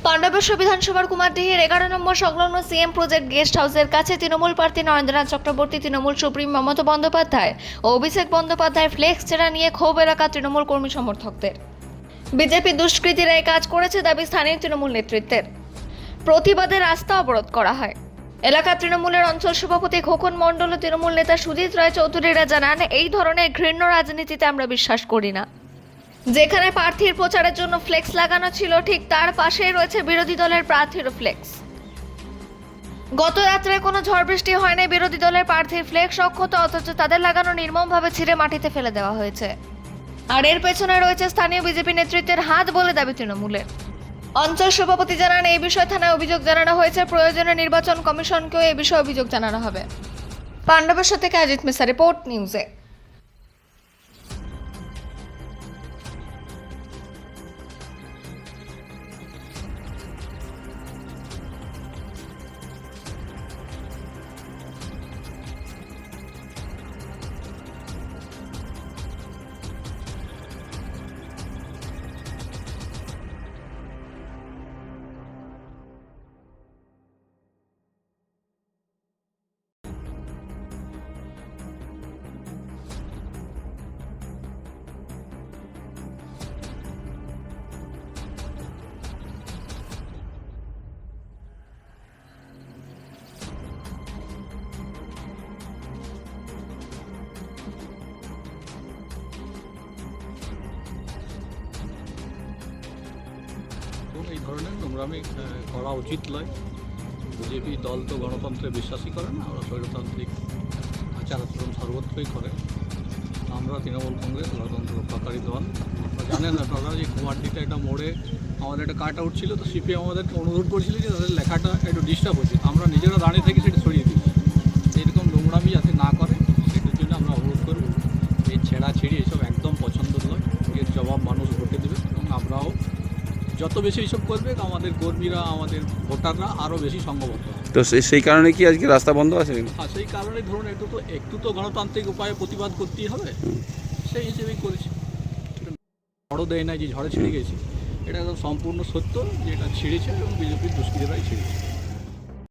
পাণ্ডবেশ্বর বিধানসভার কুমারডিহির 11 নম্বর সংলগ্ন CM project guest হাউসের কাছে তৃণমূল প্রার্থী নরেন্দ্রনাথ চক্রবর্তী, তৃণমূল সুপ্রিম মমতা বন্দ্যোপাধ্যায় ও অভিষেক বন্দ্যোপাধ্যায়ের ফ্লেক্স ছেঁড়া নিয়ে ক্ষোভ এলাকা তৃণমূল কর্মী সমর্থকদের। বিজেপি দুষ্কৃতীরা এই কাজ করেছে দাবি স্থানীয় তৃণমূল নেতৃত্বের। প্রতিবাদে রাস্তা অবরোধ করা হয়। এলাকার তৃণমূলের অঞ্চল সভাপতি খোকন মণ্ডল ও তৃণমূল নেতা সুজিত রায় চৌধুরীরা জানান, এই ধরনের ঘৃণ্য রাজনীতিতে আমরা বিশ্বাস করি না। যেখানে প্রার্থীর প্রচারের জন্য ফ্লেক্স লাগানো ছিল, ঠিক তার পাশেই রয়েছে বিরোধী দলের প্রার্থীর ফ্লেক্স। গত রাত্রে কোনো ঝড় বৃষ্টি হয়নি, বিরোধী দলের প্রার্থীর ফ্লেক্স অক্ষত, অথচ তাদের লাগানো নির্মমভাবে ছিঁড়ে মাটিতে ফেলে দেওয়া হয়েছে। আর এর পেছনে রয়েছে স্থানীয় বিজেপি নেতৃত্বের হাত বলে দাবি তৃণমূলের। অঞ্চল সভাপতি জানান, এই বিষয়ে থানায় অভিযোগ জানানো হয়েছে, প্রয়োজনে নির্বাচন কমিশনকেও এই বিষয়ে অভিযোগ জানানো হবে। পাণ্ডবেশ্বর থেকে অজিত মিশ্রা, রিপোর্ট নিউজে। এই ধরনের নোংরামি করা উচিত নয়। বিজেপি দল তো গণতন্ত্রে বিশ্বাসী করে না, ওরা স্বৈরতান্ত্রিক আচার আচরণ সর্বত্রই করে। আমরা তৃণমূল কংগ্রেস গণতন্ত্র রক্ষাকারী দল। আপনারা জানেন আপনারা যে কুমারডিতে একটা মোড়ে আমাদের একটা কাট আউট ছিল, তো সিপিএম আমাদেরকে অনুরোধ করেছিল যে তাদের লেখাটা একটু ডিস্টার্ব হচ্ছে, আমরা নিজেরা দাঁড়িয়ে থেকে সেটা সরিয়ে দিচ্ছি। এরকম নোংরামি যাতে না করে সেটার জন্য আমরা অনুরোধ করব। এই ছেঁড়াছেড়ি এসব একদম পছন্দ নয়, এর জবাব মানুষ ভোটে দেবে এবং আমরাও যত বেশি এইসব করবে আমাদের কর্মীরা, আমাদের ভোটাররা আরও বেশি সংঘবদ্ধ। তো সেই কারণে কি আজকে রাস্তা বন্ধ আছে? আর সেই কারণে ধরুন একটু তো গণতান্ত্রিক উপায়ে প্রতিবাদ করতেই হবে, সেই হিসেবেই করেছি। ঝড়ও দেয় নাই যে ঝড়ে ছিঁড়ে গেছে, এটা একদম সম্পূর্ণ সত্য যে এটা ছিঁড়েছে এবং বিজেপির দুষ্কৃতীরাই ছিঁড়েছে।